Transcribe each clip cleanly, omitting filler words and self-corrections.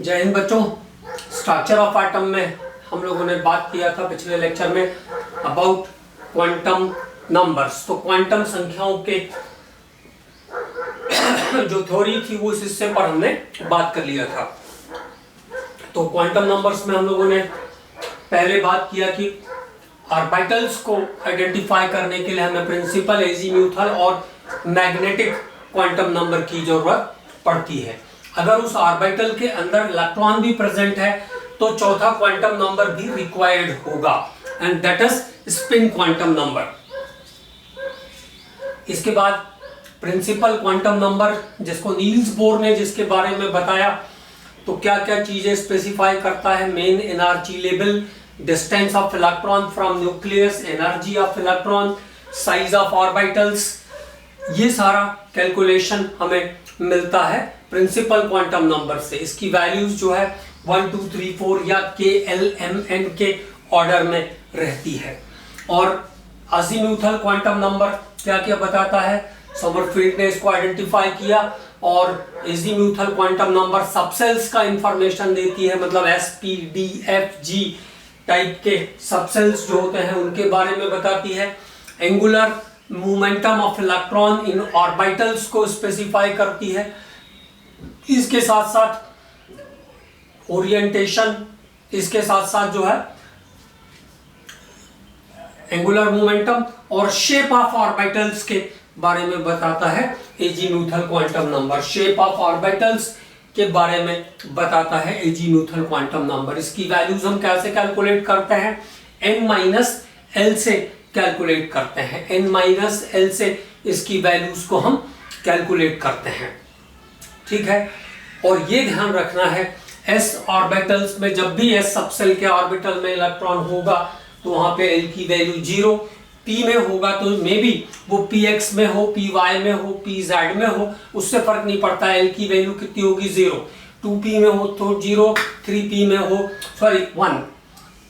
जय हिंद बच्चों। Structure of atom में हम लोगों ने बात किया था पिछले लेक्चर में अबाउट क्वांटम नंबर्स। तो क्वांटम संख्याओं के जो थ्योरी थी वो इस हिस्से पर हमने बात कर लिया था। तो क्वांटम नंबर्स में हम लोगों ने पहले बात किया कि ऑर्बिटल्स को आइडेंटिफाई करने के लिए हमें प्रिंसिपल, एजीम्यूथल और मैग्नेटिक क्वांटम नंबर की जरूरत पड़ती है। अगर उस ऑर्बिटल के अंदर इलेक्ट्रॉन भी प्रेजेंट है तो चौथा क्वांटम नंबर भी रिक्वायर्ड होगा, and that is spin quantum number. इसके बाद प्रिंसिपल क्वांटम नंबर, जिसको नील्स बोर ने जिसके बारे में बताया, तो क्या क्या चीजें स्पेसिफाई करता है। Main energy level, distance of electron from nucleus, energy of electron, size of orbitals, ये सारा कैलकुलेशन हमें मिलता है प्रिंसिपल क्वांटम नंबर से। इसकी वैल्यूज जो है 1 2 3 4 या KLMN के ऑर्डर में रहती है। और अजीम्यूथल क्वांटम नंबर क्या क्या बताता है, समरफील्ड ने इसको आइडेंटिफाई किया। और अजीम्यूथल क्वांटम नंबर सबसेल्स का इंफॉर्मेशन देती है, मतलब SPDFG टाइप के सबसेल्स जो होते हैं उनके बारे में बताती है। Angular momentum of electron in orbitals को स्पेसिफाई करती है। इसके साथ साथ ओरिएंटेशन, इसके साथ साथ जो है एंगुलर मोमेंटम और शेप ऑफ ऑर्बिटल्स के बारे में बताता है azimuthal quantum number. Shape of orbitals के बारे में बताता है एजीम्यूथल क्वांटम नंबर। इसकी वैल्यूज हम कैसे कैलकुलेट करते हैं, n-l से कैलकुलेट करते हैं। n-l से इसकी वैल्यूज को हम कैलकुलेट करते हैं, ठीक है। और ये ध्यान रखना है, s ऑर्बिटल्स में जब भी s सबसेल के ऑर्बिटल में इलेक्ट्रॉन होगा तो वहां पे l की वैल्यू 0, p में होगा तो मे बी वो px में हो, py में हो, pz में हो, उससे फर्क नहीं पड़ता। l की वैल्यू कितनी होगी 0, 2p में हो तो 0, 3p में हो 1,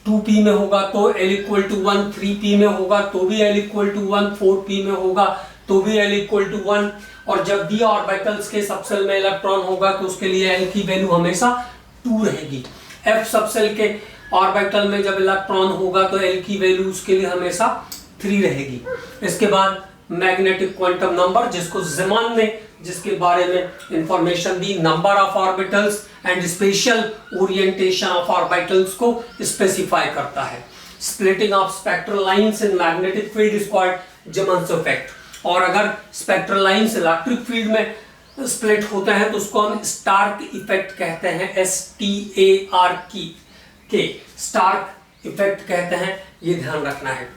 2p में होगा तो l इक्वल टू 1, 3p में होगा तो भी l इक्वल टू 1, 4p में होगा तो भी l इक्वल टू 1। और जब d ऑर्बिटल्स के सबसेल में इलेक्ट्रॉन होगा तो उसके लिए l की वैल्यू हमेशा 2 रहेगी। f सबसेल के ऑर्बिटल में जब इलेक्ट्रॉन होगा तो l की वैल्यू उसके लिए हमेशा 3 रहेगी। इसके बाद मैग्नेटिक क्वांटम नंबर, जिसको ज़ीमान ने जिसके बारे में इंफॉर्मेशन दी, number of orbitals and spatial orientation of orbitals को स्पेसिफाई करता है। Splitting of spectral lines in magnetic field is called Zeeman's effect. और अगर स्पेक्ट्रल लाइंस इलेक्ट्रिक फील्ड में स्प्लिट होते हैं तो उसको हम स्टार्क इफेक्ट कहते हैं, STARK, स्टार्क इफेक्ट कहते हैं। ये ध्यान रखना है।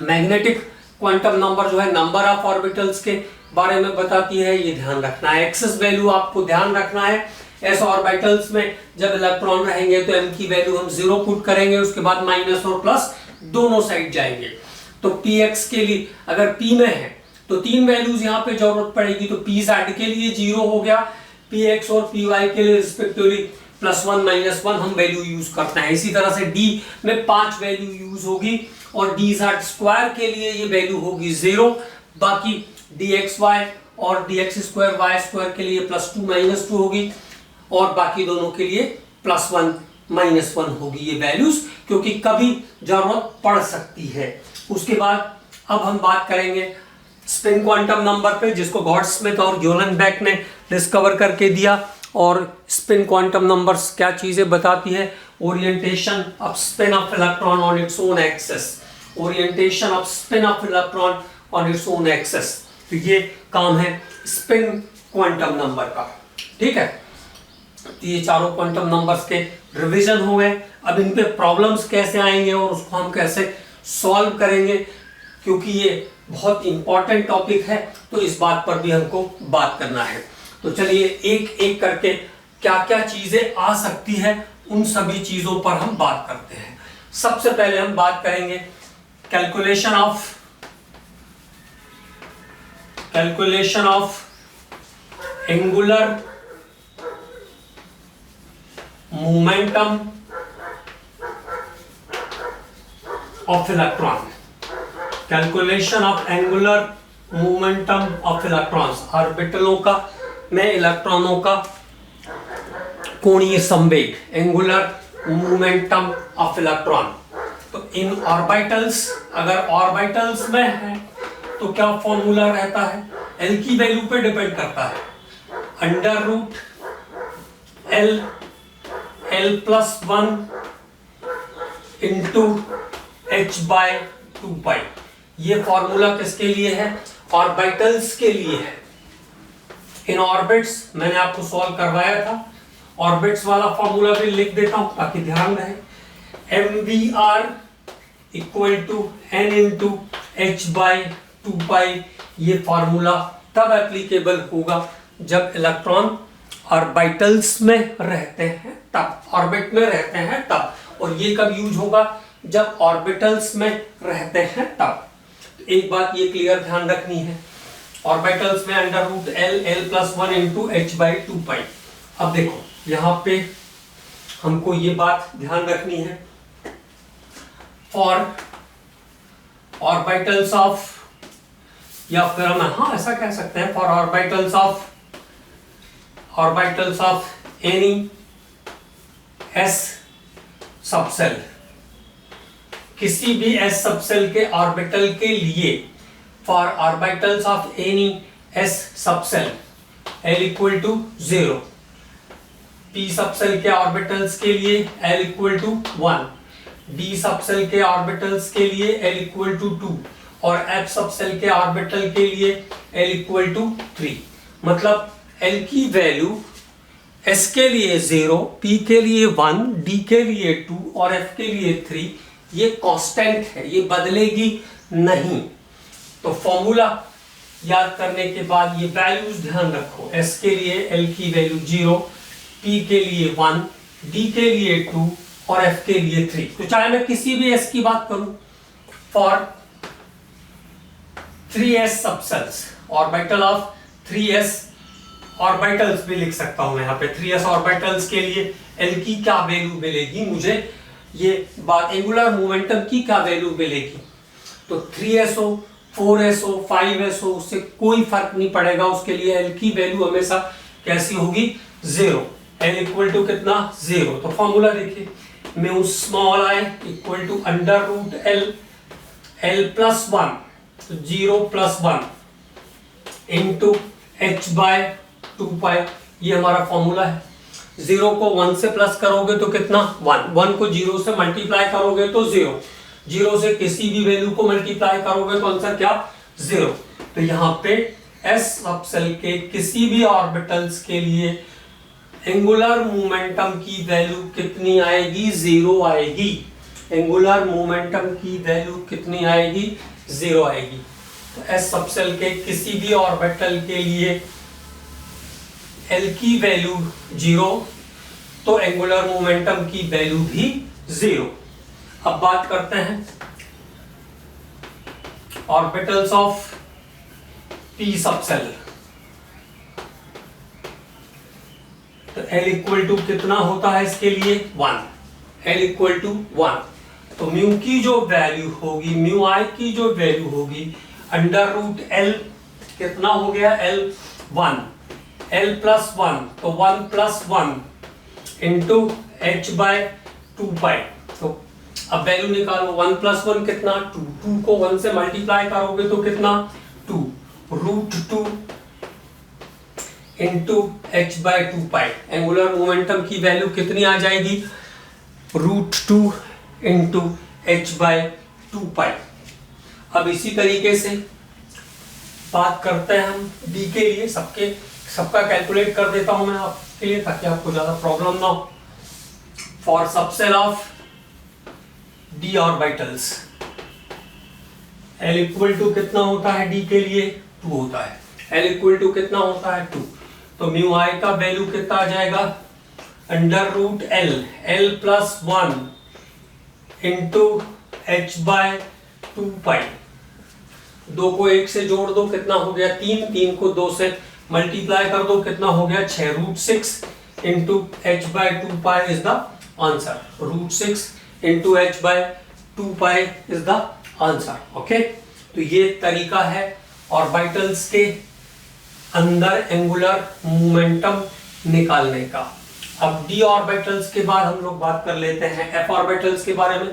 मैग्नेटिक क्वांटम नंबर जो है नंबर ऑफ ऑर्बिटल्स के बारे में बताती है, ये ध्यान रखना है। एक्सेस वैल्यू आपको ध्यान रखना है। s ऑर्बिटल्स में जब इलेक्ट्रॉन रहेंगे तो m की वैल्यू हम 0 पुट करेंगे, उसके बाद माइनस और प्लस दोनों साइड जाएंगे। तो px के लिए अगर p में है तो 3 वैल्यूज यहाँ पे जरूरत पड़ेगी, तो pz के लिए 0 हो गया, px और py के लिए रिस्पेक्टिवली +1 -1 हम वैल्यू यूज करते हैं। इसी तरह से d में 5 वैल्यू यूज होगी और dz² के लिए ये वैल्यू होगी 0। बाकी dxy और dx² y² के लिए +2 -2 होगी और बाकी दोनों के लिए +1 -1 होगी ये वैल्यूज, क्योंकि कभी जरूरत पड़ सकती है। उसके बाद अब हम बात करेंगे स्पिन क्वांटम नंबर पे, जिसको गॉडस्मिथ और यूलनबेक ने डिस्कवर करके दिया। और स्पिन क्वांटम नंबर्स क्या चीजें बताती है, orientation off spin of electron on its own axis, orientation off spin of electron on its own axis. तो ये काम है स्पिन क्वांटम नंबर का, ठीक है। तो ये चारों क्वांटम नंबर्स के रिवीजन हो गए। अब इन पे प्रॉब्लम्स कैसे आएंगे और उसको हम कैसे सॉल्व करेंगे, क्योंकि ये बहुत इंपॉर्टेंट टॉपिक है तो इस बात पर भी हमको बात करना है। तो चलिए एक एक करके क्या क्या चीजें आ सकती है उन सभी चीजों पर हम बात करते हैं। सबसे पहले हम बात करेंगे calculation of angular momentum of electron. Calculation of angular momentum of electrons, ऑर्बिटलों का में इलेक्ट्रॉनों का कोणीय संवेग, एंगुलर मोमेंटम ऑफ इलेक्ट्रॉन। तो इन ऑर्बिटल्स, अगर ऑर्बिटल्स में है तो क्या फॉर्मूला रहता है, एल की वैल्यू पे डिपेंड करता है, under root L, L plus 1 into H by 2 pi. ये फॉर्मूला किसके लिए है, ऑर्बिटल्स के लिए है। इन ऑर्बिट्स मैंने आपको सॉल्व करवाया था, ऑर्बिट्स वाला फॉर्मूला भी लिख देता हूं ताकि ध्यान रहे, mvr equal to n into H by 2 pi. ये फॉर्मूला तब एप्लीकेबल होगा जब इलेक्ट्रॉन ऑर्बिटल्स में रहते हैं तब, ऑर्बिट में रहते हैं तब, और ये कब यूज होगा, जब ऑर्बिटल्स में रहते हैं तब। एक बात ये क्लियर ध्यान रखनी है, ऑर्बिटल्स में under root L, L plus 1 into H by 2 pi. अब देखो यहां पे हमको ये बात ध्यान रखनी है, फॉर ऑर्बिटल्स ऑफ, या फिर हम हाँ ऐसा कह सकते हैं, for orbitals of any S subshell, किसी भी एस सबसेल के ऑर्बिटल के लिए, for orbitals of any S subshell L equal to 0, P subshell के ऑर्बिटल्स के लिए L equal to 1, D subshell के ऑर्बिटल्स के लिए एल इक्वल टू 2, और एफ सबसेल के ऑर्बिटल के लिए एल इक्वल टू 3। मतलब एल की वैल्यू एस के लिए 0, पी के लिए 1, डी के लिए 2 और एफ के लिए 3, ये कांस्टेंट है, ये बदलेगी नहीं। तो फॉर्मूला याद करने के बाद ये वैल्यूज ध्यान रखो, एस के लिए एल की वैल्यू 0, पी के लिए 1, डी के लिए 2 और एफ के लिए 3। तो चाहे मैं किसी भी एस की बात करूं, for 3s subcells, orbital of 3s orbitals भी लिख सकता हूं मैं यहाँ पे, 3s ऑर्बिटल्स के लिए एल की क्या वैल्यू मिलेगी मुझे, ये बात एंगुलर मोमेंटम की क्या वैल्यू मिलेगी। तो 3s हो, 4s हो, 5s हो, उससे कोई फर्क नहीं पड़ेगा, उसके लिए एल की वैल्यू हमेशा कैसी होगी, 0, एल इक्वल टू कितना, 0। तो फॉर्मूला देखिए, mu small I equal to under root L, L plus 1, तो 0 plus 1 into H by 2 pi, ये हमारा फॉर्मूला है। 0 को 1 से प्लस करोगे तो कितना, 1, 1 को 0 से मल्टीप्लाई करोगे तो 0, 0 से किसी भी वैल्यू को मल्टीप्लाई करोगे तो आंसर क्या, 0। तो यहाँ पे एस सबसेल के किसी भी ऑर्बिटल्स के लिए एंगुलर मोमेंटम की वैल्यू कितनी आएगी, 0 आएगी। एंगुलर मोमेंटम की वैल्यू कितनी आएगी, 0 आएगी। तो एस सबसेल के किसी भी ऑर्बिटल के लिए एल की वैल्यू 0, तो एंगुलर मोमेंटम की वैल्यू भी 0। अब बात करते हैं ऑर्बिटल्स ऑफ पी सबसेल। तो एल इक्वल टू कितना होता है इसके लिए, 1, एल इक्वल टू 1। तो म्यू की जो वैल्यू होगी, म्यू आई की जो वैल्यू होगी, अंडर रूट एल कितना हो गया, एल 1, एल प्लस 1, तो 1 प्लस 1 इंटू एच बाय 2 पाई। तो अब वैल्यू निकालो, 1 प्लस 1 कितना, 2, 2 को 1 से मल्टीप्लाई करोगे तो कितना, 2, root 2 into H by 2 pi. Angular momentum की वैल्यू कितनी आ जाएगी, root 2 into H by 2 pi. अब इसी तरीके से बात करते हैं हम डी के लिए, सबका कैलकुलेट कर देता हूं मैं आपके लिए ताकि आपको ज्यादा प्रॉब्लम ना हो। For subshell of D orbitals L equal to कितना होता है, डी के लिए 2 होता है, एल इक्वल टू कितना होता है, 2। तो म्यू आई का वैल्यू कितना आ जाएगा, under root L, L plus 1 into H by 2 pi. 2 को 1 से जोड़ दो कितना हो गया, 3, 3 को 2 से मल्टीप्लाई कर दो कितना हो गया, 6, root 6 into H by 2 pi is the answer. Root 6 into H by 2 pi is the answer. Okay, तो ये तरीका है ऑर्बिटल्स के अंदर एंगुलर मोमेंटम निकालने का। अब d ऑर्बिटल्स के बाद हम लोग बात कर लेते हैं f ऑर्बिटल्स के बारे में।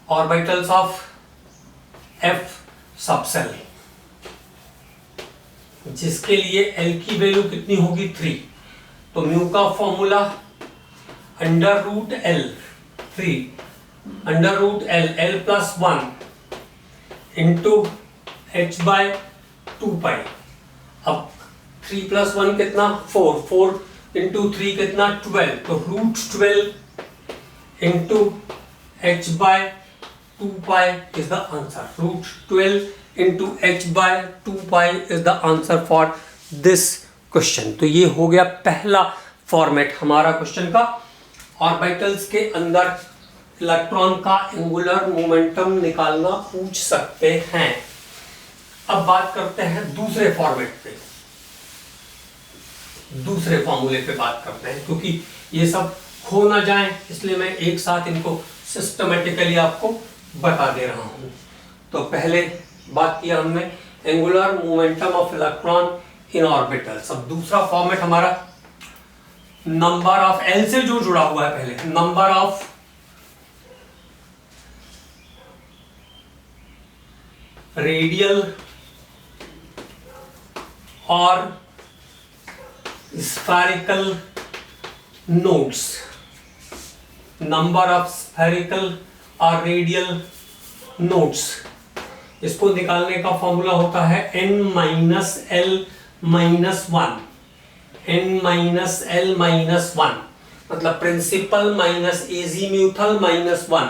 ऑर्बिटल्स ऑफ f सबसेल, जिसके लिए L की वैल्यू कितनी होगी 3। तो म्यू का formula under root L 3 under root L plus 1 into h by 2 pi. अब 3 प्लस 1 कितना 4 इंटू 3 कितना 12, तो root 12 into h by 2 pi is the answer. Root 12 into h by 2 pi is the answer for this question. तो ये हो गया पहला format हमारा क्वेश्चन का। ऑर्बिटल्स के अंदर इलेक्ट्रॉन का एंगुलर मोमेंटम निकालना पूछ सकते हैं। अब बात करते हैं दूसरे फॉर्मेट पे, दूसरे फॉर्मूले पे बात करते हैं, क्योंकि ये सब खो ना जाए इसलिए मैं एक साथ इनको सिस्टमेटिकली आपको बता दे रहा हूं। तो पहले बात किया हमने angular momentum of electron in orbitals. अब दूसरा फॉर्मेट हमारा नंबर ऑफ L से जो जुड़ा हुआ है, पहले नंबर ऑफ रेडियल और spherical nodes, number of spherical और रेडियल नोड्स, इसको निकालने का फॉर्मूला होता है n minus l minus 1, n minus l minus 1, मतलब principal minus azimuthal minus 1,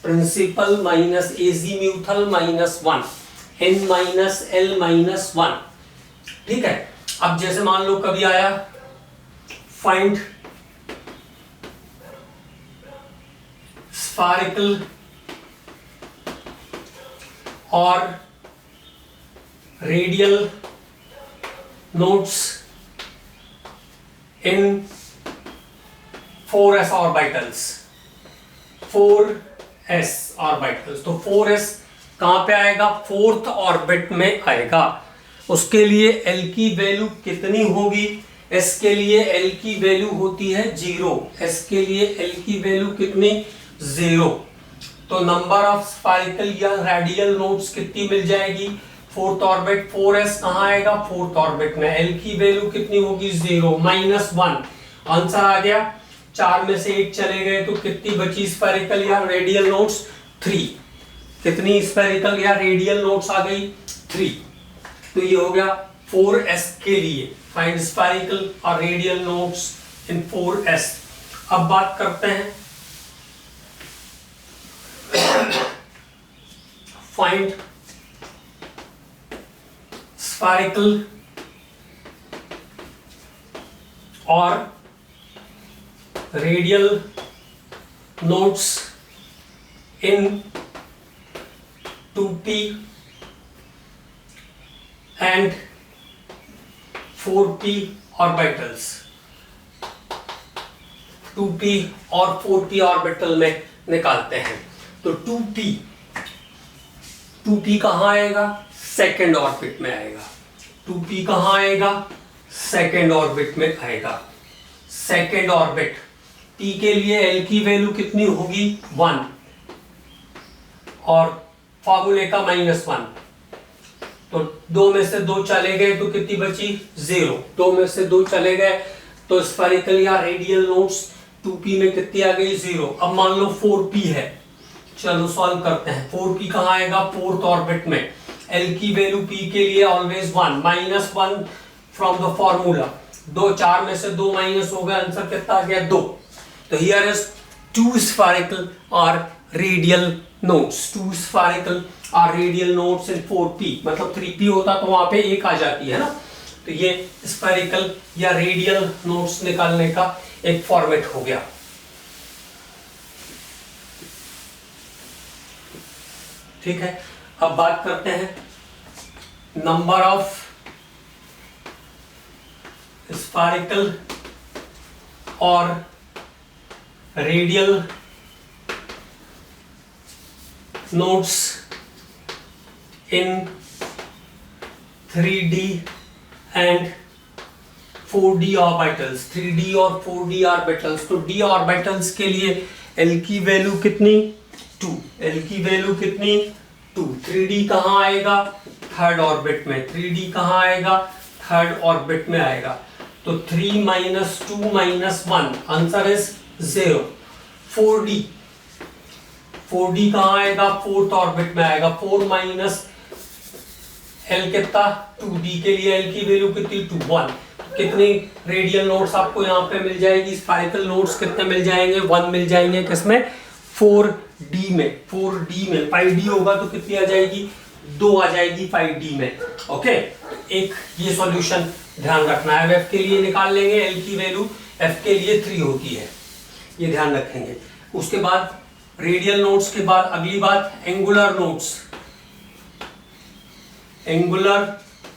principal minus azimuthal minus 1, n minus l minus 1। ठीक है। अब जैसे मान लो कभी आया फाइंड स्फेरिकल और radial nodes in 4s orbitals, 4s orbitals. तो 4s कहां पे आएगा, फोर्थ ऑर्बिट में आएगा। उसके लिए L की वैल्यू कितनी होगी, S के लिए L की वैल्यू होती है 0, S के लिए L की वैल्यू कितनी 0। तो नंबर ऑफ स्फेरिकल या रेडियल नोड्स कितनी मिल जाएगी, फोर्थ ऑर्बिट, 4s कहां आएगा फोर्थ ऑर्बिट में, L की वैल्यू कितनी होगी 0 माइनस 1। आंसर आ गया, 4 में से 1 चले गए तो कितनी बची स्फेरिकल या रेडियल नोड्स 3। कितनी स्फेरिकल या रेडियल नोड्स आ गई 3। तो ये हो गया 4s के लिए फाइंड स्फेरिकल और रेडियल नोड्स इन 4s। अब बात करते हैं फाइंड स्फेरिकल और radial nodes in 2p and 4p orbitals. 2p और 4p ऑर्बिटल में निकालते हैं। तो 2p कहां आएगा, सेकेंड ऑर्बिट में आएगा। 2p कहां आएगा, सेकेंड ऑर्बिट में आएगा। सेकेंड ऑर्बिट, p के लिए L की वैल्यू कितनी होगी 1 और फॉर्मूले का -1। तो 2 में से 2 चले गए तो कितनी बची 0, 2 में से 2 चले गए तो स्फेरिकल या रेडियल नोड्स 2p में कितनी आ गई 0। अब मान लो 4p है, चलो सॉल्व करते हैं। 4p कहां आएगा, फोर्थ ऑर्बिट में। L की वैल्यू p के लिए ऑलवेज 1, -1 फ्रॉम द फॉर्मूला। 2, 4 में से 2 माइनस हो गया, आंसर कितना आ गया 2। तो हियर इज 2 स्फेरिकल और रेडियल नोड्स, 2 स्फेरिकल और रेडियल नोड्स इन 4p, मतलब 3p होता तो वहां पे 1 आ जाती है ना। तो ये स्फेरिकल या रेडियल नोड्स निकालने का एक फॉर्मेट हो गया। ठीक है। अब बात करते हैं नंबर ऑफ स्फेरिकल और radial nodes in 3D and 4d orbitals, 3d और 4d ऑर्बिटल्स। तो d ऑर्बिटल्स के लिए l की वैल्यू कितनी 2, l की वैल्यू कितनी 2। 3d कहाँ आएगा थर्ड ऑर्बिट में, 3d कहाँ आएगा थर्ड ऑर्बिट में आएगा। तो 3 minus 2 minus 1 answer is 0। 4d, 4d कहाँ आएगा फोर्थ ऑर्बिट में आएगा। 4 माइनस l कितना 2d के लिए l की वैल्यू कितनी 2 1। कितनी रेडियल नोट्स आपको यहाँ पे मिल जाएगी, स्पाइरल नोट्स कितने मिल जाएंगे 1 मिल जाएंगे। किसमें 4d में, 4d में 5d होगा तो कितनी आ जाएगी 2 आ जाएगी 5d में। ओके, एक ये सॉल्यूशन ध्यान रखना है। f के लिए निकाल लेंगे, l की वैल्यू f के लिए 3 होती है, ये ध्यान रखेंगे। उसके बाद रेडियल नोट्स के बाद अगली बात angular notes. Angular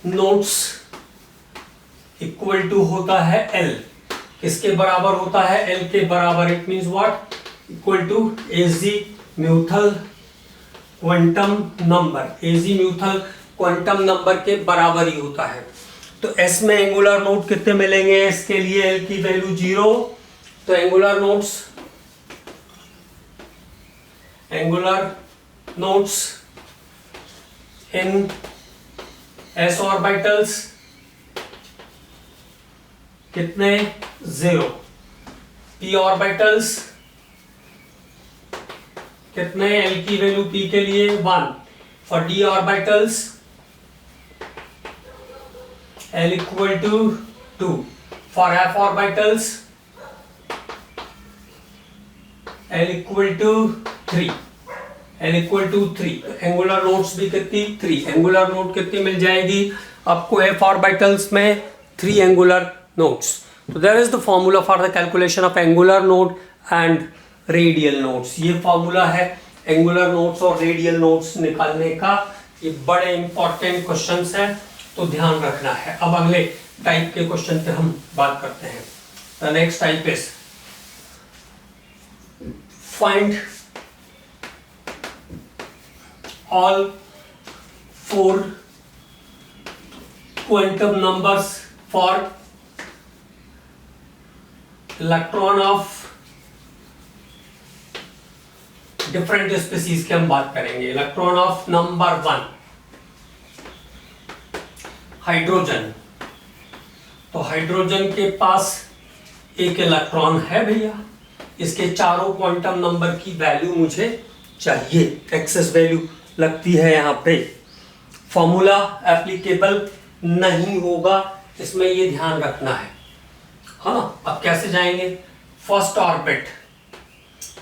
notes equal to होता है l, किसके बराबर होता है l के बराबर। It means what, equal to azimuthal quantum number, azimuthal quantum number के बराबर ही होता है। तो s में एंगुलर नोट कितने मिलेंगे, इसके लिए l की वैल्यू 0। तो angular notes in s orbitals कितने 0। p ऑर्बिटल्स कितने, l की वैल्यू p के लिए 1। For d orbitals l equal to 2। For f orbitals l equal to 3, l equal to 3। Angular notes भी कितनी 3, एंगुलर नोट कितनी मिल जाएगी आपको f ऑर्बिटल्स में 3 एंगुलर नोट्स। तो there is the formula for the calculation of angular note and radial notes. ये formula है angular notes और रेडियल नोट्स निकालने का। ये बड़े इंपॉर्टेंट क्वेश्चंस हैं, तो ध्यान रखना है। अब अगले टाइप के क्वेश्चन पे हम बात करते हैं। The next type is find all 4 quantum numbers for electron of different species की हम बात करेंगे। Electron of number 1 hydrogen. तो हाइड्रोजन के पास एक इलेक्ट्रॉन है भैया, इसके चारों क्वांटम नंबर की वैल्यू मुझे चाहिए, एक्सेस वैल्यू लगती है यहाँ पे। फॉर्मूला एप्लीकेबल नहीं होगा, इसमें ये ध्यान रखना है। हाँ, अब कैसे जाएंगे। फर्स्ट ऑर्बिट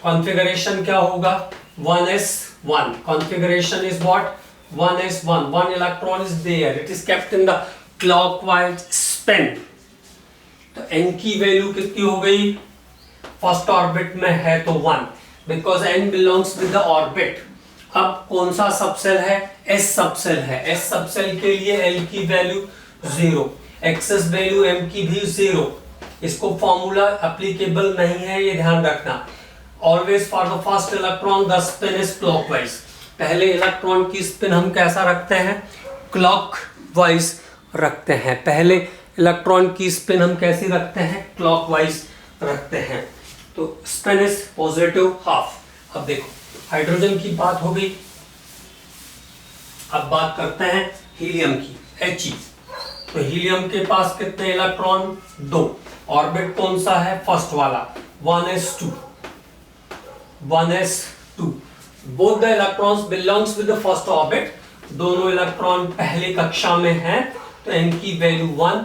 कॉन्फ़िगरेशन क्या होगा 1s1। Configuration is what 1s1। One electron is there, it is kept in the clockwise spin. तो n की वैल्यू कितनी हो गई, फर्स्ट ऑर्बिट में है तो 1, because n belongs with the orbit. अब कौन सा सबसेल है, s सबसेल है। s सबसेल के लिए l की वैल्यू 0, एक्सेस वैल्यू m की भी 0। इसको फॉर्मूला एप्लीकेबल नहीं है, ये ध्यान रखना। Always for the first electron the spin is clockwise. पहले इलेक्ट्रॉन की स्पिन हम कैसा रखते हैं, क्लॉकवाइज रखते हैं। पहले इलेक्ट्रॉन की स्पिन हम कैसी रखते हैं, क्लॉकवाइज रखते हैं। तो स्पिन इज पॉजिटिव हाफ। अब देखो हाइड्रोजन की बात हो गई, अब बात करते हैं हीलियम की, He। तो हीलियम के पास कितने इलेक्ट्रॉन 2। ऑर्बिट कौन सा है, फर्स्ट वाला 1s2। 1s2 both the electrons belongs with the first orbit. दोनों इलेक्ट्रॉन पहले कक्षा में हैं, तो n की वैल्यू 1।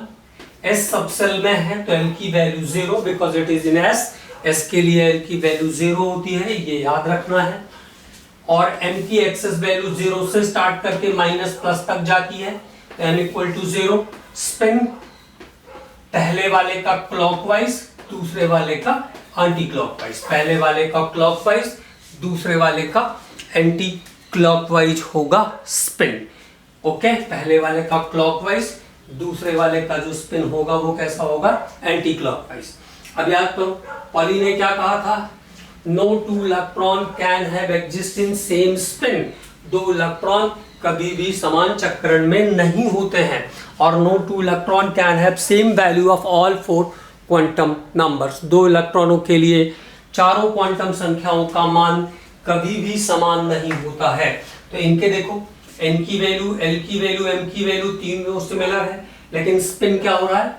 s सबसेल में है तो l की value 0, because it is in s। s के लिए l की वैल्यू 0 होती है, ये याद रखना है। और m की एक्सेस वैल्यू 0 से स्टार्ट करके माइनस प्लस तक जाती है, तो m इक्वल टू 0। स्पिन पहले वाले का क्लॉकवाइज, दूसरे वाले का एंटी क्लॉकवाइज। पहले वाले का क्लॉकवाइज, दूसरे वाले का एंटी क्लॉकवाइज होगा स्पिन। ओके, पहले वाले का क्लॉकवाइज, दूसरे वाले का जो स्पिन होगा वो कैसा होगा, एंटी क्लॉकवाइज। अब याद करो पॉली ने क्या कहा था, no two electron can have exist in same spin. दो इलेक्ट्रॉन कभी भी समान चक्रण में नहीं होते हैं। और no two electron can have same value of all four quantum numbers। दो इलेक्ट्रॉनों के लिए चारों क्वांटम संख्याओं का मान कभी भी समान नहीं होता है। तो इनके देखो n की वैल्यू, l की वैल्यू, m की वैल्यू तीनों सिमिलर है, लेकिन स्पिन क्या हो रहा है,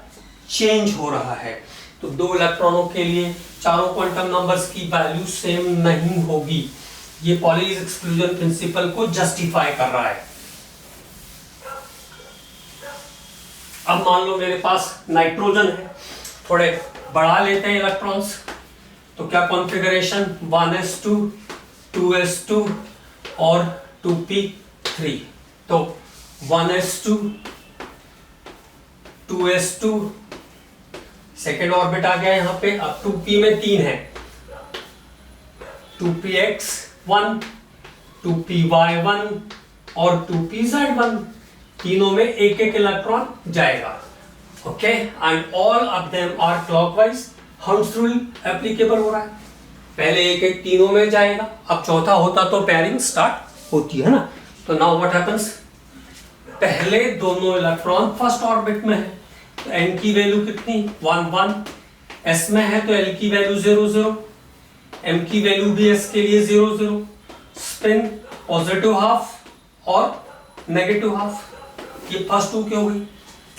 चेंज हो रहा है। तो दो इलेक्ट्रॉनों के लिए चारों क्वांटम नंबर्स की वैल्यू सेम नहीं होगी। ये पॉलीज एक्सक्लूजन प्रिंसिपल को जस्टिफाई कर रहा है। अब मान लो मेरे पास नाइट्रोजन है, थोड़े बढ़ा लेते हैं इलेक्ट्रॉन्स, तो क्या कॉन्फ़िगरेशन 1s2 2s2 और 2p3। तो 1s2 2s2 सेकेंड ऑर्बिट आ गया यहाँ पे। अब 2p में 3 है, 2px1 2py1 और 2pz1, तीनों में एक एक इलेक्ट्रॉन जाएगा। Okay, and all of them are clockwise. Hertz rule applicable हो रहा है, पहले एक एक तीनों में जाएगा, अब चौथा होता तो पेयरिंग स्टार्ट होती है ना। तो नाउ व्हाट हैपेंस, पहले दोनों इलेक्ट्रॉन फर्स्ट ऑर्बिट में है, तो n की वैल्यू कितनी 1 1, s में है तो l की वैल्यू 0 0, m की वैल्यू भी s के लिए 0 0, स्पिन पॉजिटिव हाफ और नेगेटिव हाफ। ये फर्स्ट टू क्या हो गई।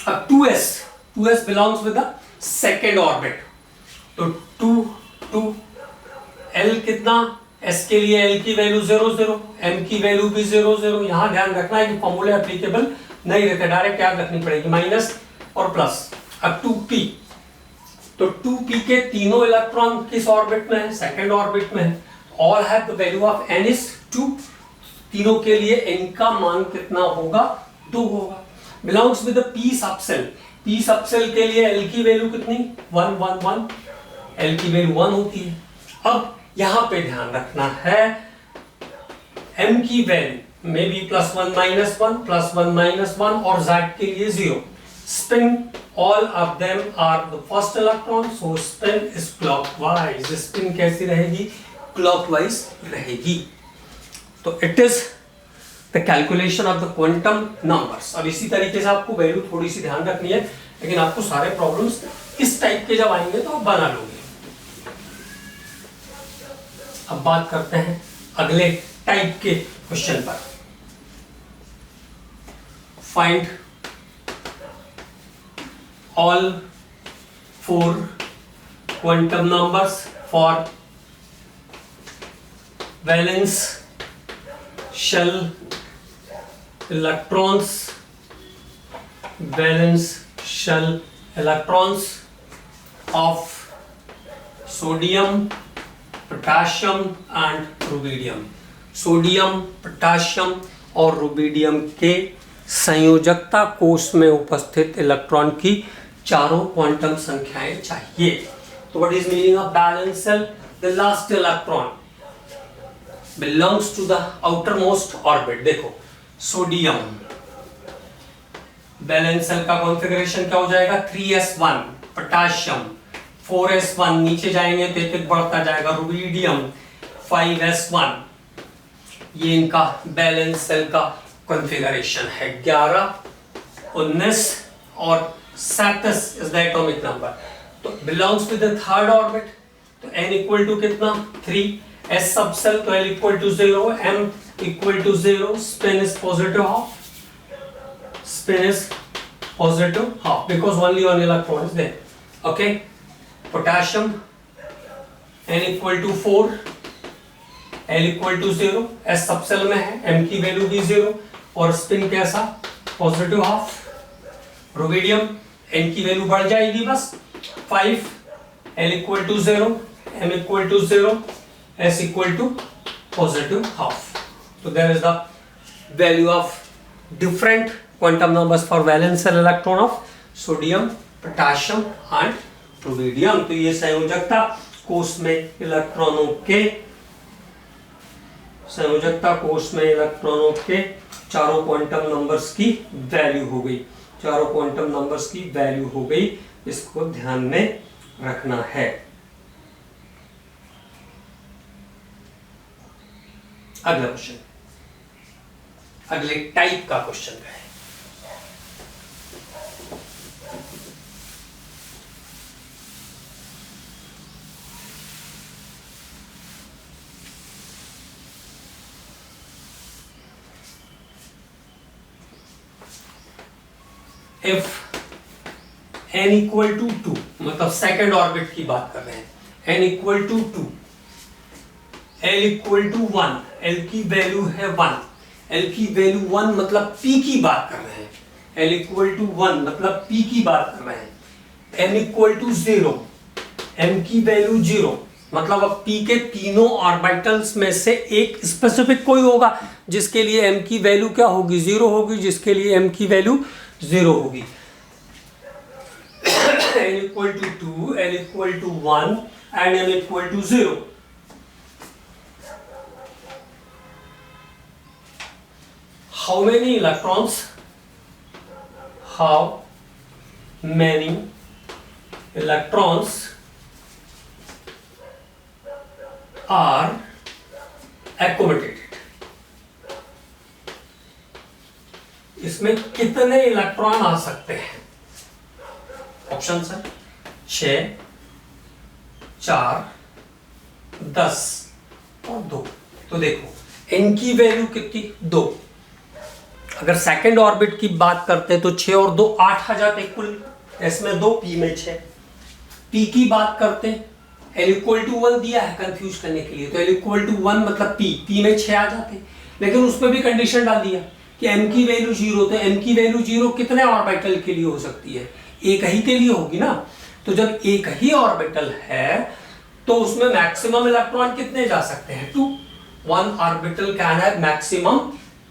अब 2s belongs with the second orbit, तो 2 2 l कितना, s के लिए l की वैल्यू 0 0, m की वैल्यू भी 0 0। यहां ध्यान रखना है कि फॉर्मूला एप्लीकेबल नहीं रहता, डायरेक्ट याद रखनी पड़ेगी, माइनस और प्लस। अब 2p, तो 2p के तीनों इलेक्ट्रॉन किस ऑर्बिट में है, सेकेंड ऑर्बिट में है। All have the value of n is 2, तीनों के लिए n का मान कितना होगा, 2 होगा। Belongs with the p subshell, p subshell के लिए l की वैल्यू कितनी 1 1 1, l की वैल्यू 1 होती है। अब यहां पे ध्यान रखना है m की वैल्यू में भी +1 -1 +1 -1 और z के लिए 0। Spin all of them are the first electron, so spin is clockwise. Spin कैसी रहेगी, क्लॉकवाइज रहेगी। तो it is the calculation of the quantum numbers. अब इसी तरीके से आपको वैल्यू थोड़ी सी ध्यान रखनी है, लेकिन आपको सारे प्रॉब्लम्स इस टाइप के जब आएंगे तो आप बना लोगे। अब बात करते हैं अगले टाइप के क्वेश्चन पर। Find all 4 quantum numbers for valence shell electrons, valence shell electrons of sodium, potassium and rubidium. Sodium, potassium और रुबिडियम के संयोजकता कोष में उपस्थित इलेक्ट्रॉन की चारों क्वांटम संख्याएं चाहिए। तो what is meaning of balance shell, the last electron belongs to the outermost orbit। देखो सोडियम, बैलेंस शेल का कॉन्फ़िगरेशन क्या हो जाएगा 3s1, पोटाशियम 4s1, नीचे जाएंगे तो एक एक बढ़ता जाएगा, रुबिडियम 5s1। ये इनका बैलेंस शेल का कॉन्फ़िगरेशन है। 11 19 और 27 इज द एटॉमिक नंबर। तो belongs to the third orbit, तो n इक्वल टू कितना 3, s सबसेल तो l equal to 0, m equal to 0, spin is positive half, spin is positive half because only one electron is there. Okay, potassium n equal to 4, l equal to 0, s subshell में है, m की value भी 0 और spin कैसा positive half. Rubidium n की value बढ़ जाएगी बस 5, l equal to 0, m equal to 0, s equal to positive half. So there is the value of different quantum numbers for valence shell electron of sodium, potassium and rubidium। तो ये संयोजकता कोष में इलेक्ट्रॉनों के चारों क्वांटम नंबर्स की value हो गई, चारों क्वांटम नंबर्स की वैल्यू हो गई, इसको ध्यान में रखना है। अगला क्वेश्चन, अगले टाइप का क्वेश्चन है। इफ n इक्वल टू 2, मतलब सेकेंड ऑर्बिट की बात कर रहे हैं, n equal to 2, l equal to 1, l की वैल्यू है 1, l की वैल्यू 1 मतलब p की बात कर रहे हैं, l इक्वल टू 1 मतलब p की बात कर रहे हैं, m इक्वल टू 0, m की वैल्यू 0, मतलब अब p के तीनों ऑर्बिटल्स में से एक स्पेसिफिक कोई होगा जिसके लिए m की वैल्यू क्या होगी, 0 होगी, जिसके लिए m की वैल्यू 0 होगी। n equal to 2, n equal to 1 and m equal to 0. How many electrons? How many electrons are accommodated? इसमें कितने इलेक्ट्रॉन आ सकते हैं? ऑप्शन है 6, 4, 10 और 2। तो देखो n की वैल्यू कितनी, 2। अगर सेकंड ऑर्बिट की बात करते हैं तो 6 और 2 8 आ जाते कुल, इसमें 2, p में 6। p की बात करते हैं, l इक्वल टू 1 दिया है कंफ्यूज करने के लिए, तो l इक्वल टू 1 मतलब p में 6 आ जाते, लेकिन उसमें भी कंडीशन डाल दिया कि m की वैल्यू 0, तो m की वैल्यू 0 कितने ऑर्बिटल के लिए हो सकती है, एक ही के लिए होगी ना। तो जब एक ही ऑर्बिटल है तो उसमें मैक्सिमम इलेक्ट्रॉन कितने जा सकते हैं, 2। One orbital can have maximum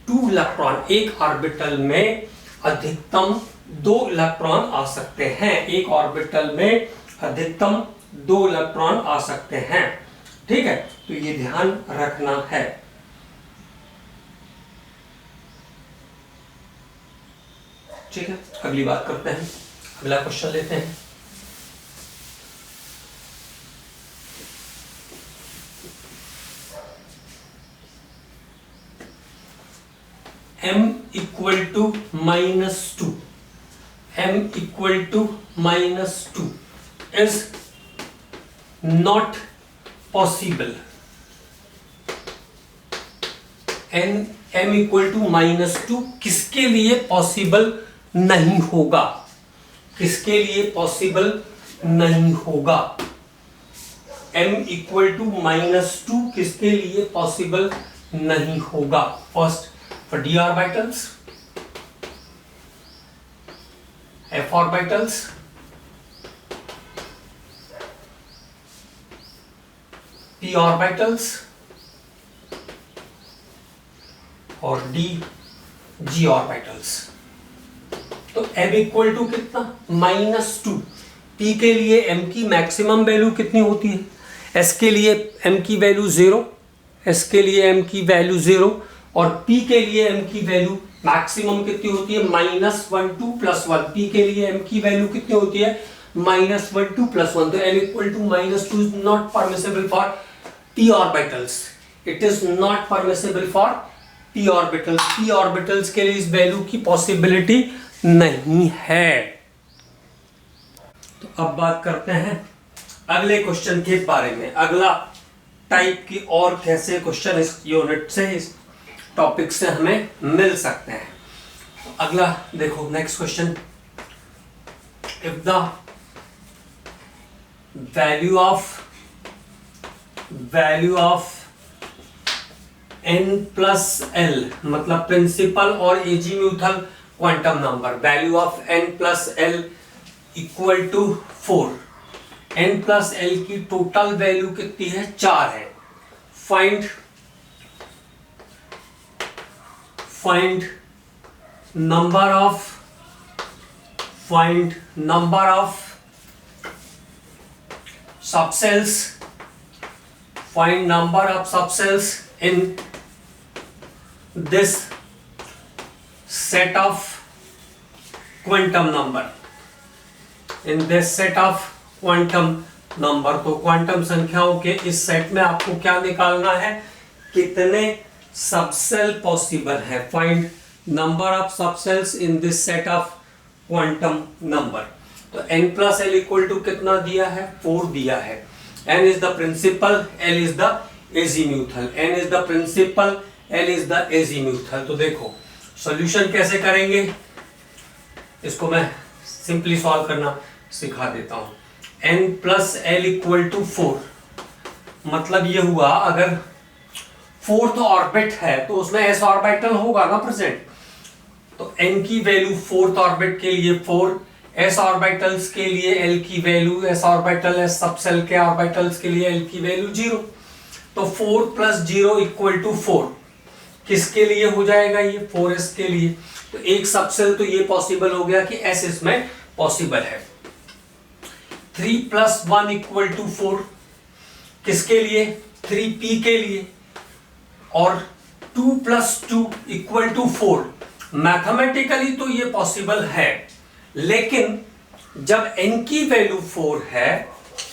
2 electron, एक ऑर्बिटल में अधिकतम 2 इलेक्ट्रॉन आ सकते हैं, एक ऑर्बिटल में अधिकतम 2 इलेक्ट्रॉन आ सकते हैं, ठीक है। तो ये ध्यान रखना है। ठीक है, अगली बात करते हैं, अगला क्वेश्चन लेते हैं। m equal to -2, m equal to -2 is not possible. m equal to -2 किसके लिए पॉसिबल नहीं होगा, किसके लिए पॉसिबल नहीं होगा, m इक्वल टू -2 किसके लिए पॉसिबल नहीं होगा। First for d orbitals, f orbitals, p orbitals और d g ऑर्बिटल्स। तो m इक्वल टू कितना, -2। p के लिए m की मैक्सिमम वैल्यू कितनी होती है, s के लिए m की वैल्यू 0, s के लिए m की वैल्यू 0 और p के लिए m की वैल्यू मैक्सिमम कितनी होती है, -1 2 + 1। p के लिए m की वैल्यू कितनी होती है, -1 2 + 1। तो m equal to -2 is not permissible for p orbitals, it is not permissible for p orbitals. p orbitals के लिए इस वैल्यू की पॉसिबिलिटी नहीं है। तो अब बात करते हैं अगले क्वेश्चन के बारे में, अगला टाइप की और कैसे क्वेश्चन इस यूनिट से, इस टॉपिक से हमें मिल सकते हैं। तो अगला देखो, next question, if the value of n+l, मतलब प्रिंसिपल और azimuthal quantum number, value of n+l equal to 4। n+l की टोटल वैल्यू कितनी है, 4 है। Find number of subshells, find number of subshells in this set of quantum number, in this set of quantum number। तो quantum संख्याओं के इस set में आपको क्या निकालना है, कितने सबसेल पॉसिबल है। Find number of subshells in this set of quantum number. तो n+l इक्वल टू कितना दिया है, 4 दिया है। n is the principal, l is the azimuthal, n is the principal, l is the azimuthal. तो देखो solution कैसे करेंगे, इसको मैं सिंपली सॉल्व करना सिखा देता हूं। n plus L equal to 4, मतलब ये हुआ अगर फोर्थ ऑर्बिट है तो उसमें s ऑर्बिटल होगा ना प्रेजेंट, तो n की वैल्यू फोर्थ ऑर्बिट के लिए 4, s ऑर्बिटल्स के लिए l की value, s orbital s subshell के ऑर्बिटल्स के लिए l की वैल्यू 0। तो 4 प्लस 0 इक्वल टू 4 किसके लिए हो जाएगा, ये 4s के लिए। तो एक सबसेल तो ये पॉसिबल हो गया कि s इसमें पॉसिबल है। 3 प्लस 1 इक्वल टू 4 किसके लिए, 3p के लिए। और 2 प्लस 2 इक्वल टू 4, मैथमेटिकली तो ये पॉसिबल है, लेकिन जब n की वैल्यू 4 है,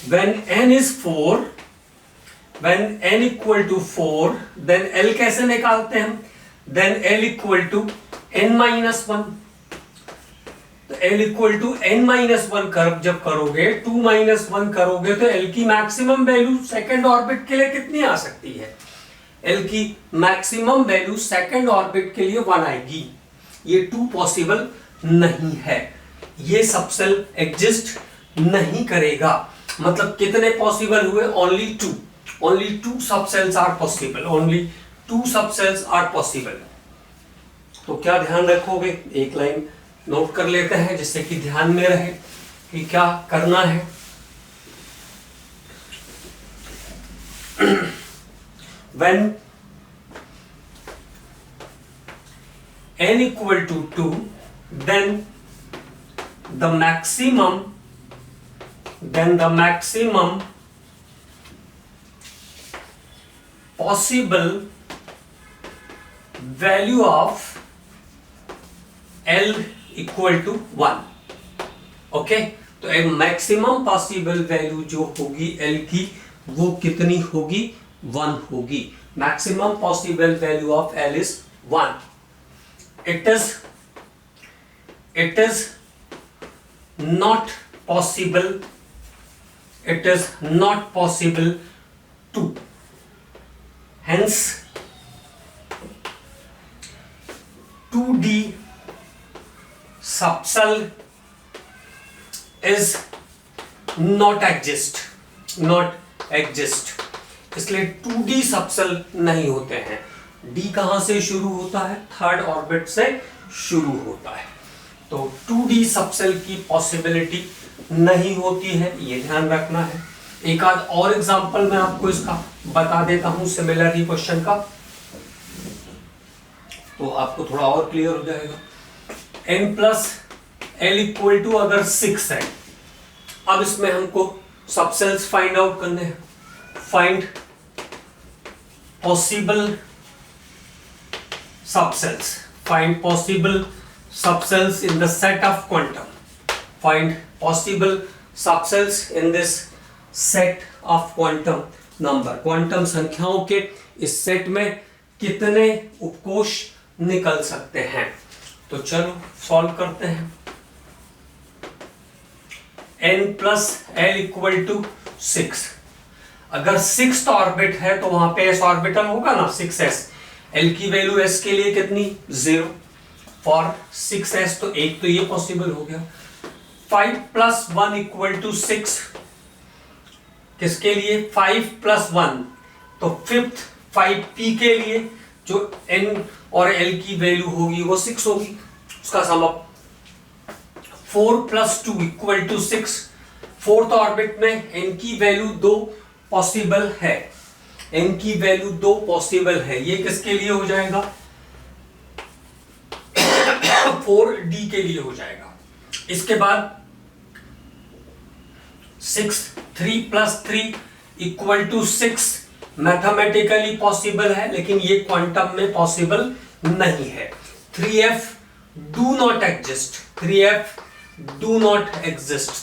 when n is 4, when n equal to 4, then l कैसे निकालते हैं हम, then l equal to n minus 1। तो l equal to n minus 1 जब करोगे, 2 minus 1 करोगे, तो l की मैक्सिमम वैल्यू सेकेंड ऑर्बिट के लिए कितनी आ सकती है, l की मैक्सिमम वैल्यू सेकेंड ऑर्बिट के लिए 1 आएगी। ये 2 पॉसिबल नहीं है, ये सबसेल एग्जिस्ट नहीं करेगा। मतलब कितने पॉसिबल हुए, only two subcells are possible, only 2 subcells are possible। तो क्या ध्यान रखोगे, एक लाइन नोट कर लेते हैं जिससे कि ध्यान में रहे कि क्या करना है। When n equal to 2, then the maximum possible value of L equal to 1। Okay, तो एक मैक्सिमम पॉसिबल वैल्यू जो होगी L की, वो कितनी होगी, 1 होगी। Maximum possible value of L is 1। It is not possible to, hence 2D subcell is not exist। इसलिए 2D सबसेल नहीं होते हैं। D कहां से शुरू होता है, थर्ड ऑर्बिट से शुरू होता है। तो 2D सबसेल की पॉसिबिलिटी नहीं होती है, ये ध्यान रखना है। एक आध और एग्जांपल मैं आपको इसका बता देता हूं सिमिलर क्वेश्चन का, तो आपको थोड़ा और क्लियर हो जाएगा। n plus L equal to अगर 6 है, अब इसमें हमको सबसेल्स फाइंड आउट करने हैं। Find possible subcells in the set of quantum। Find possible subcells in this set of quantum number। Quantum संख्याओं के इस सेट में कितने उपकोष निकल सकते हैं। तो चलो सॉल्व करते हैं। n plus L equal to 6, अगर 6th ऑर्बिट है तो वहां पे s ऑर्बिटल होगा ना, 6s। l की वैल्यू s के लिए कितनी, 0 फॉर 6s, तो एक तो ये पॉसिबल हो गया। 5 प्लस 1 इक्वल टू 6, किसके लिए, 5 प्लस 1, तो 5th 5p के लिए जो n और l की वैल्यू होगी वो 6 होगी, उसका sum up. 4 plus 2 equal to 6, fourth orbit में n की वैल्यू 2 पॉसिबल है, n की वैल्यू 2 पॉसिबल है, ये किसके लिए हो जाएगा, 4d के लिए हो जाएगा। इसके बाद 3 plus 3 equal to 6 mathematically possible है, लेकिन ये क्वांटम में पॉसिबल नहीं है। 3f do not exist,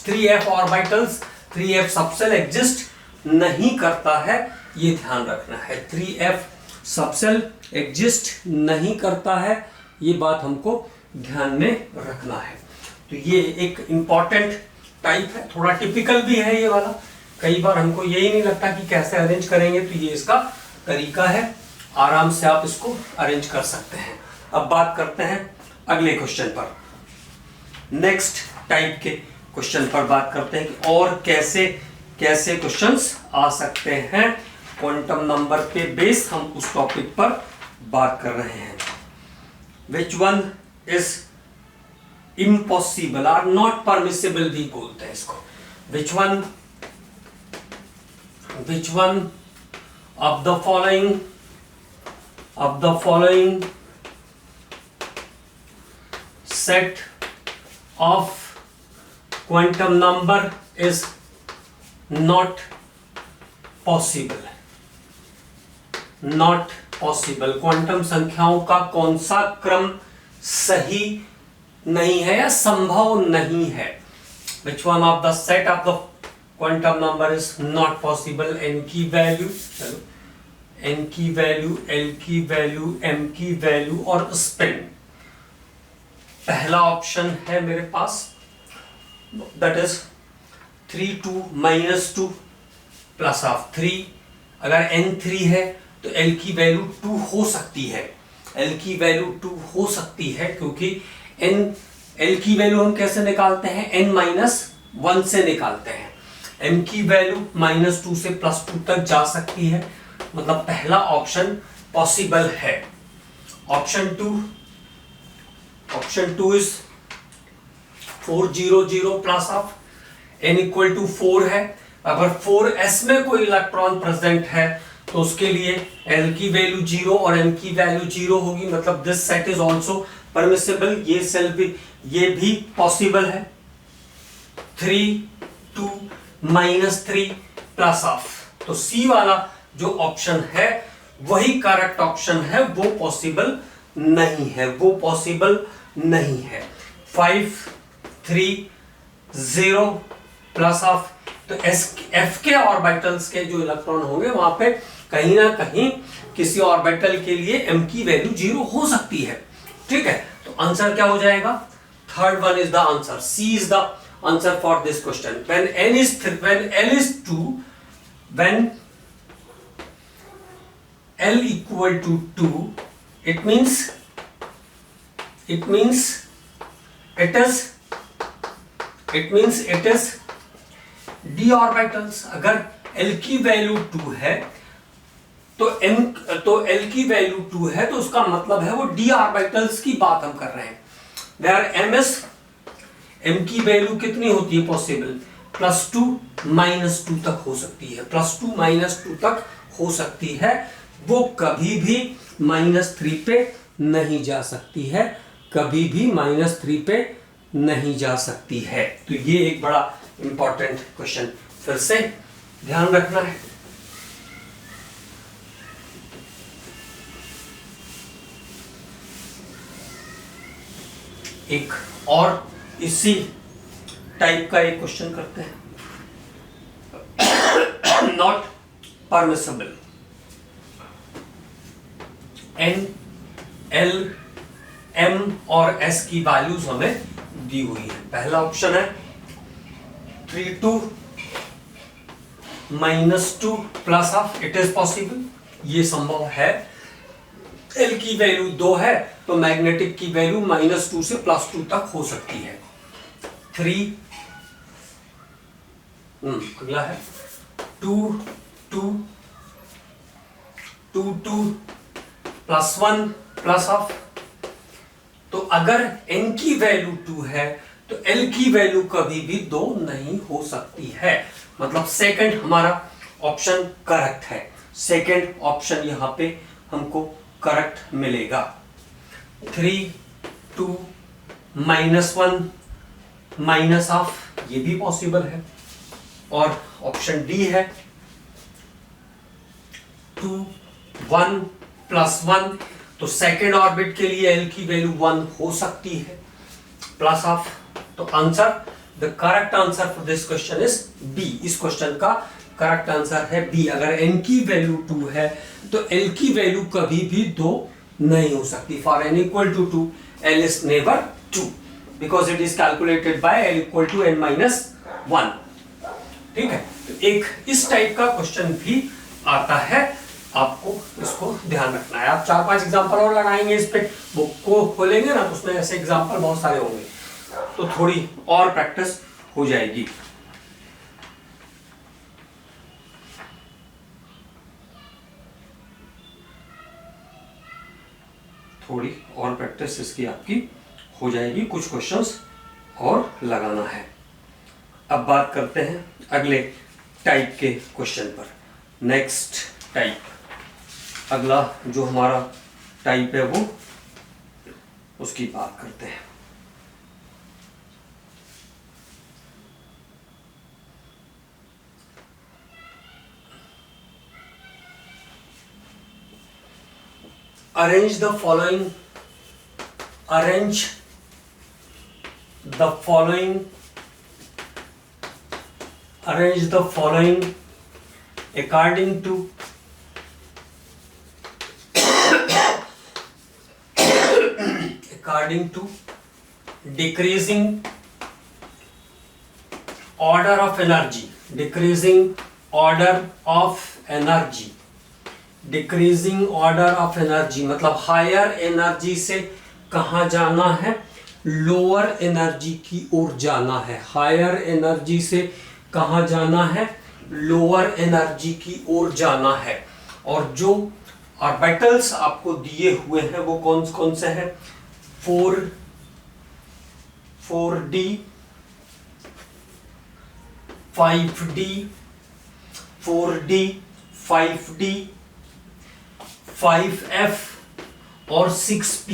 3f orbitals, 3f subshell exist नहीं करता है, ये ध्यान रखना है। 3f सबसेल एग्जिस्ट नहीं करता है, ये बात हमको ध्यान में रखना है। तो ये एक इंपॉर्टेंट टाइप है, थोड़ा टिपिकल भी है ये वाला। कई बार हमको यही नहीं लगता कि कैसे अरेंज करेंगे, तो ये इसका तरीका है, आराम से आप इसको अरेंज कर सकते हैं। अब बात करते हैं अगले क्वेश्चन पर। नेक्स्ट टाइप के क्वेश्चन पर बात करते हैं कि और कैसे कैसे क्वेश्चंस आ सकते हैं क्वांटम नंबर पे बेस, हम उस टॉपिक पर बात कर रहे हैं। विच वन इज इम्पॉसिबल और नॉट परमिसिबल भी बोलते हैं इसको। Which one of the following set of quantum number is not possible। Quantum संख्याओं का कौन सा क्रम सही नहीं है या संभव नहीं है। Which one of the set of the quantum number is not possible? n की वैल्यू, n की वैल्यू, l की वैल्यू, m की वैल्यू और स्पिन। पहला ऑप्शन है मेरे पास, दैट इज 3 2 -2 प्लस ऑफ 3। अगर n 3 है तो l की वैल्यू 2 हो सकती है, l की वैल्यू 2 हो सकती है क्योंकि l की वैल्यू हम कैसे निकालते हैं, n-1 से निकालते हैं। m की वैल्यू -2 से +2 तक जा सकती है, मतलब पहला ऑप्शन पॉसिबल है। Option two is 4 0 0 plus of n equal to 4 है। अगर 4s में कोई इलेक्ट्रॉन प्रेजेंट है तो उसके लिए l की वैल्यू 0 और m की वैल्यू 0 होगी, मतलब this set is also permissible. ये सेल भी, ये भी पॉसिबल है। 3 2 -3 प्लस ऑफ, तो C वाला जो ऑप्शन है वही करेक्ट ऑप्शन है, वो पॉसिबल नहीं है, वो पॉसिबल नहीं है। 5 3 0 प्लस ऑफ, तो F के ऑर्बिटल्स के जो इलेक्ट्रॉन होंगे वहां पे कहीं ना कहीं किसी ऑर्बिटल के लिए m की वैल्यू 0 हो सकती है। ठीक है, तो आंसर क्या हो जाएगा? Third one is the answer, C is the answer for this question. when l is 2, when l equal to 2, it means it is d orbitals. अगर l की वैल्यू 2 है तो l की वैल्यू 2 है तो उसका मतलब है वो d ऑर्बिटल्स की बात हम कर रहे हैं। वेयर m की वैल्यू कितनी होती है पॉसिबल? +2 -2 तक हो सकती है, +2 -2 तक हो सकती है, वो कभी भी -3 पे नहीं जा सकती है, कभी भी -3 पे नहीं जा सकती है। तो ये एक बड़ा इंपॉर्टेंट क्वेश्चन फिर से ध्यान रखना है। एक और इसी टाइप का एक क्वेश्चन करते हैं। Not permissible, n l m और s की वैल्यूज हमें दी हुई है। पहला ऑप्शन है 3 2 -2 plus of, it is possible, ये संभव है। l की वैल्यू 2 है तो मैग्नेटिक की वैल्यू -2 से +2 तक हो सकती है। 3 अगला है 2 2 2 2 +1 प्लस ऑफ, तो अगर n की वैल्यू 2 है तो l की वैल्यू कभी भी 2 नहीं हो सकती है, मतलब सेकंड हमारा ऑप्शन करेक्ट है। सेकंड ऑप्शन यहां पे हमको करेक्ट मिलेगा। 3 2 -1 माइनस ऑफ, ये भी पॉसिबल है। और ऑप्शन डी है 2 1 +1, तो सेकेंड ऑर्बिट के लिए l की वैल्यू 1 हो सकती है, प्लस ऑफ। तो answer, the correct answer for this question is B. इस क्वेश्चन का करेक्ट आंसर है बी। अगर n की वैल्यू 2 है तो l की वैल्यू कभी भी 2 नहीं हो सकती। For n equal to 2, l is never 2 because it is calculated by l equal to n-1। ठीक है, तो एक इस टाइप का क्वेश्चन भी आता है, आपको इसको ध्यान रखना है। आप 4-5 एग्जांपल और लगाएंगे इस पे, बुक को खोलेंगे ना तो उसमें ऐसे एग्जांपल बहुत सारे होंगे। तो थोड़ी और प्रैक्टिस हो जाएगी। थोड़ी और प्रैक्टिस इसकी आपकी हो जाएगी, कुछ क्वेश्चंस और लगाना है। अब बात करते हैं अगले टाइप के क्वेश्चन पर। नेक्स्ट टाइप, अगला जो हमारा टाइप है वो उसकी बात करते हैं। Arrange the following according to decreasing order of energy, मतलब हायर एनर्जी से कहाँ जाना है, लोअर एनर्जी की ओर जाना है। हायर एनर्जी से कहाँ जाना है, लोअर एनर्जी की ओर जाना है। और जो ऑर्बिटल्स आपको दिए हुए हैं वो कौन कौन से हैं, 4D 5D 4D 5D 5F और 6P,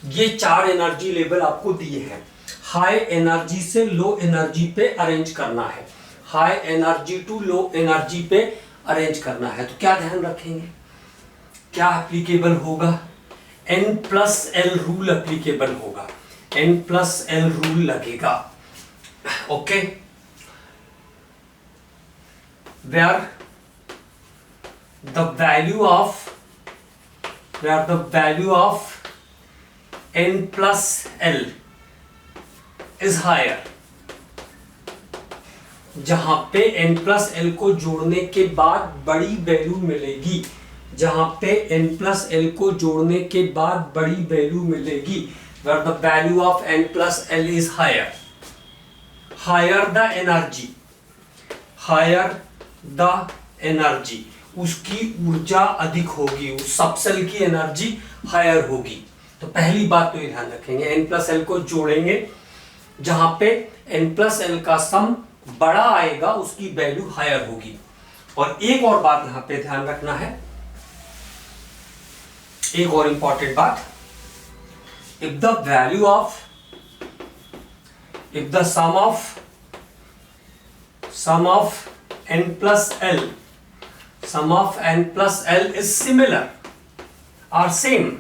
ये 4 एनर्जी लेवल आपको दिए हैं। हाई एनर्जी से लो एनर्जी पे अरेंज करना है, high energy to low energy पे अरेंज करना है। तो क्या ध्यान रखेंगे, क्या एप्लीकेबल होगा, N+L रूल एप्लीकेबल होगा, N+L रूल लगेगा। Okay, where the value of N+L is higher, जहां पे N+L को जोड़ने के बाद बड़ी वैल्यू मिलेगी, जहां पे N+L को जोड़ने के बाद बड़ी वैल्यू मिलेगी, where the value of N+L is higher the energy, उसकी ऊर्जा अधिक होगी, उस सबसेल की एनर्जी हायर होगी। तो पहली बात तो ये ध्यान रखेंगे, N+L को जोड़ेंगे, जहां पे N+L का सम बड़ा आएगा उसकी वैल्यू हायर होगी। और एक और बात यहां पे ध्यान रखना है, एक और इंपॉर्टेंट बात, if the sum of N+L is similar or same,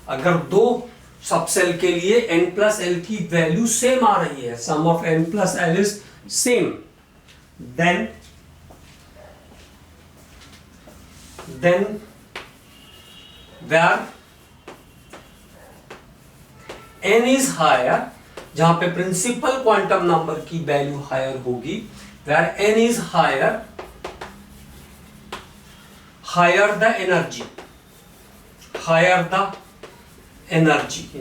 अगर दो सबसेल के लिए N+L की वैल्यू सेम आ रही है, sum of N+L is same, then where n is higher, जहां पे प्रिंसिपल क्वांटम नंबर की वैल्यू हायर होगी, where n is higher the energy,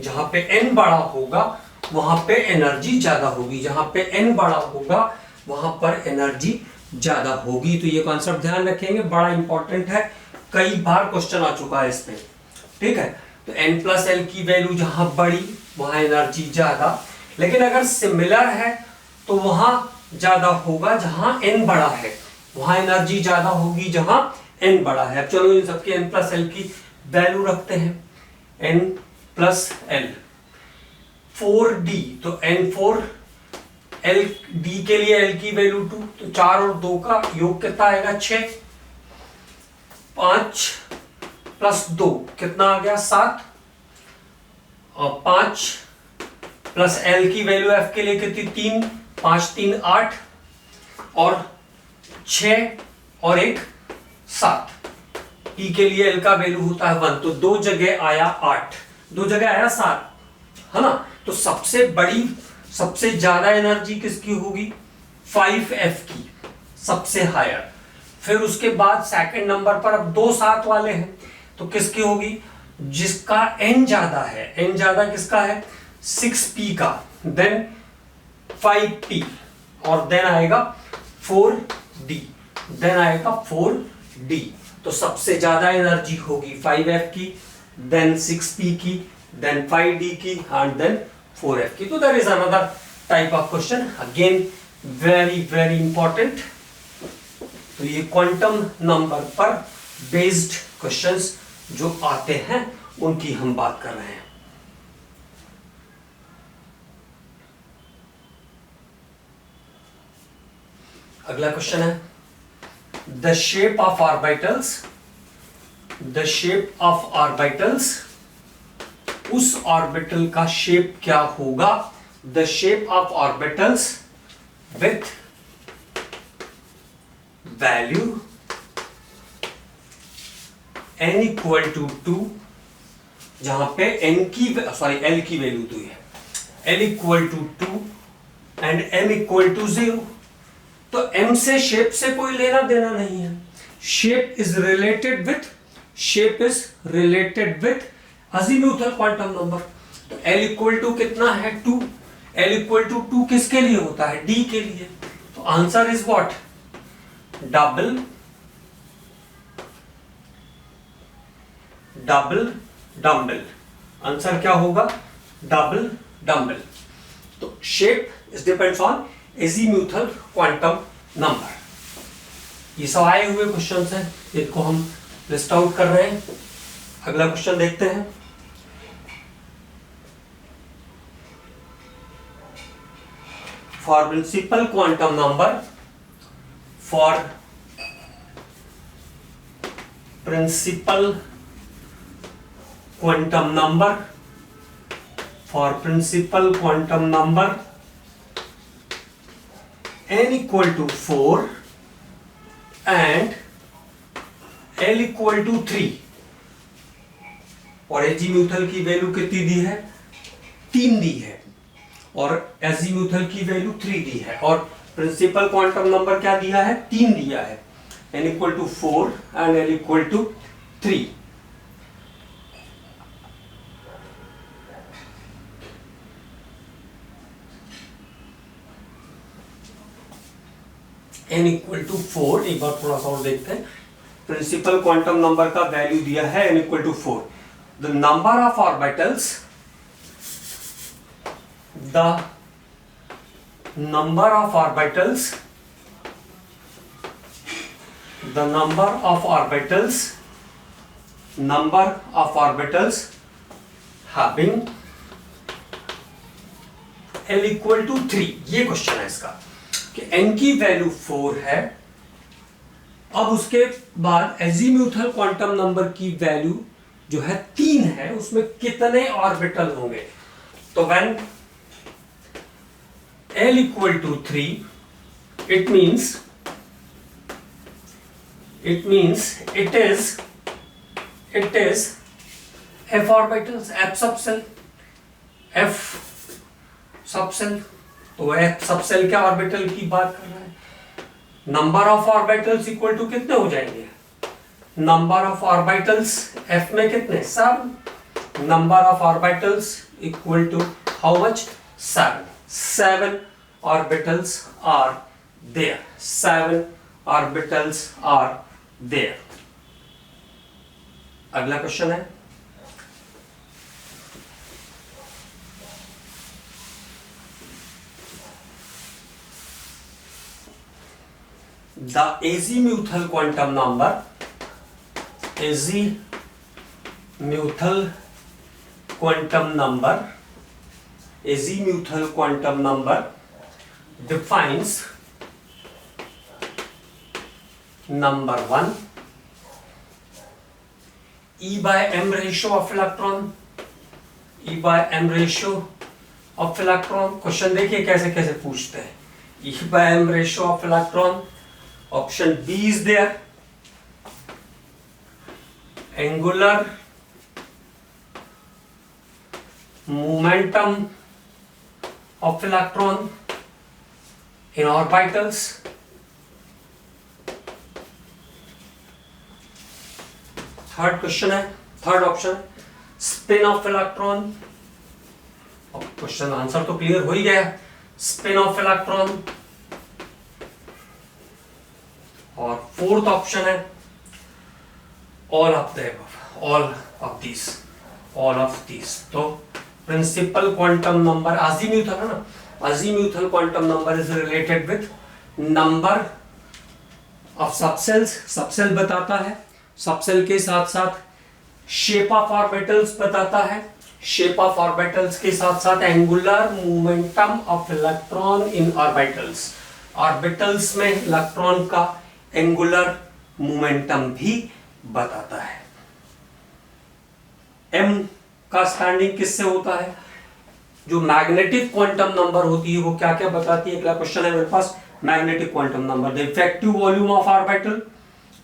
जहां पे n बड़ा होगा वहां पे एनर्जी ज्यादा होगी, जहां पे n बड़ा होगा वहां पर एनर्जी ज्यादा होगी। तो ये कॉन्सेप्ट ध्यान रखेंगे, बड़ा इंपॉर्टेंट है, कई बार क्वेश्चन आ चुका है इसमें। ठीक है, तो N+L की वैल्यू जहां बड़ी वहां एनर्जी ज्यादा, लेकिन अगर सिमिलर है तो वहां ज्यादा होगा जहां n बड़ा है, वहां एनर्जी ज्यादा होगी जहां n बड़ा है। अब चलो इन सबके N+L की वैल्यू रखते हैं, N+L 4D, तो N4L D के लिए L की वैल्यू 2, तो 4 और 2 का योग कितना आएगा 6, 5 + 2 कितना आ गया 7, और 5 प्लस L की वैल्यू F के लिए कितनी 3, 5 3 8 और 6 और 1 7, E के लिए L का वैल्यू होता है 1, तो 2 जगह आया 8, 2 जगह आया 7, है ना। तो सबसे बड़ी सबसे ज्यादा एनर्जी किसकी होगी 5F की, सबसे हायर। फिर उसके बाद सेकंड नंबर पर अब 2 7 वाले हैं, तो किसकी होगी, जिसका n ज्यादा है, n ज्यादा किसका है 6P का, देन 5p और देन आएगा 4d, देन आएगा 4d। तो सबसे ज्यादा एनर्जी होगी 5f की, देन 6p की, देन 5d की एंड देन 4f की। तो there is another type of question, again very very important. तो ये क्वांटम नंबर पर बेस्ड क्वेश्चंस जो आते हैं उनकी हम बात कर रहे हैं। अगला क्वेश्चन है the shape of orbitals, the shape of orbitals, उस ऑर्बिटल का शेप क्या होगा, the shape of orbitals with value n equal to 2, जहां पे n की l की वैल्यू 2 है, l equal to 2 and m equal to 0। तो m से शेप से कोई लेना देना नहीं है, shape is related with azimuthal quantum number. तो l इक्वल टू कितना है 2, l इक्वल टू 2 किसके लिए होता है, d के लिए। तो answer is what, double dumbbell. Answer क्या होगा, डबल डम्बल। तो shape is depends on azimuthal quantum number. ये सब आए हुए क्वेश्चंस हैं, इनको हम लिस्ट आउट कर रहे हैं। अगला क्वेश्चन देखते हैं। For principal quantum number, for principal quantum number, for principal quantum number n equal to 4 and l equal to 3 और एजीम्यूथल की वैल्यू कितनी दी है, 3 दी है और एजीम्यूथल की वैल्यू 3 दी है और प्रिंसिपल क्वांटम नंबर क्या दिया है, 3 दिया है, n equal to 4 and l equal to 3। n equal to 4, एक बार थोड़ा सा और देखते हैं। प्रिंसिपल क्वांटम नंबर का वैल्यू दिया है n equal to 4, the number of orbitals, the number of orbitals, the number of orbitals, number of orbitals having l equal to 3। ये क्वेश्चन है इसका कि n की वैल्यू 4 है, अब उसके बाद एजीम्यूथल क्वांटम नंबर की वैल्यू जो है 3 है, उसमें कितने ऑर्बिटल होंगे। तो when l equal to 3 it means it is f orbitals, f subcell, f subcell। तो f सबसेल क्या ऑर्बिटल की बात कर रहा है, number of orbitals equal to कितने हो जाएंगे, नंबर ऑफ ऑर्बिटल्स f में कितने, 7, number of orbitals equal to how much, 7 orbitals are there, 7 orbitals are there. अगला क्वेश्चन है the azimuthal quantum number, azimuthal quantum number, azimuthal quantum number defines number 1 E by m ratio of electron, E by m ratio of electron। Question देखिए कैसे कैसे पूछते हैं, E by m ratio of electron, option B is there, angular momentum of electron in orbitals, third question है, third option spin of electron question answer तो clear हो ही गया। Spin of electron. और फोर्थ ऑप्शन है all of the above, all of this. तो principal quantum number azimuthal है ना, azimuthal quantum number is related with number of subshells, subshell बताता है, सबसेल के साथ साथ शेप ऑफ ऑर्बिटल्स बताता है, शेप ऑफ ऑर्बिटल्स के साथ साथ angular momentum of electron in orbitals, orbitals में इलेक्ट्रॉन का एंगुलर मोमेंटम भी बताता है। m का स्टैंडिंग किससे होता है? जो मैग्नेटिक क्वांटम नंबर होती है वो क्या क्या बताती है? अगला क्वेश्चन है मेरे पास, magnetic quantum number, the effective volume of orbital,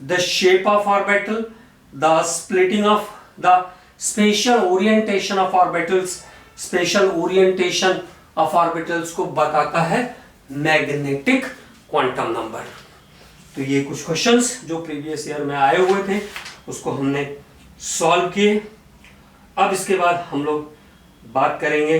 the shape of orbital, the splitting of the spatial orientation of orbitals, spatial orientation of orbitals को बताता है मैग्नेटिक क्वांटम नंबर। तो ये कुछ क्वेश्चंस जो प्रीवियस ईयर में आए हुए थे उसको हमने सॉल्व किए। अब इसके बाद हम लोग बात करेंगे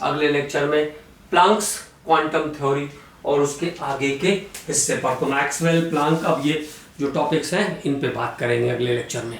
अगले लेक्चर में प्लैंक्स क्वांटम थ्योरी और उसके आगे के हिस्से पर। तो मैक्सवेल, प्लैंक, अब ये जो टॉपिक्स हैं इन पे बात करेंगे अगले लेक्चर में।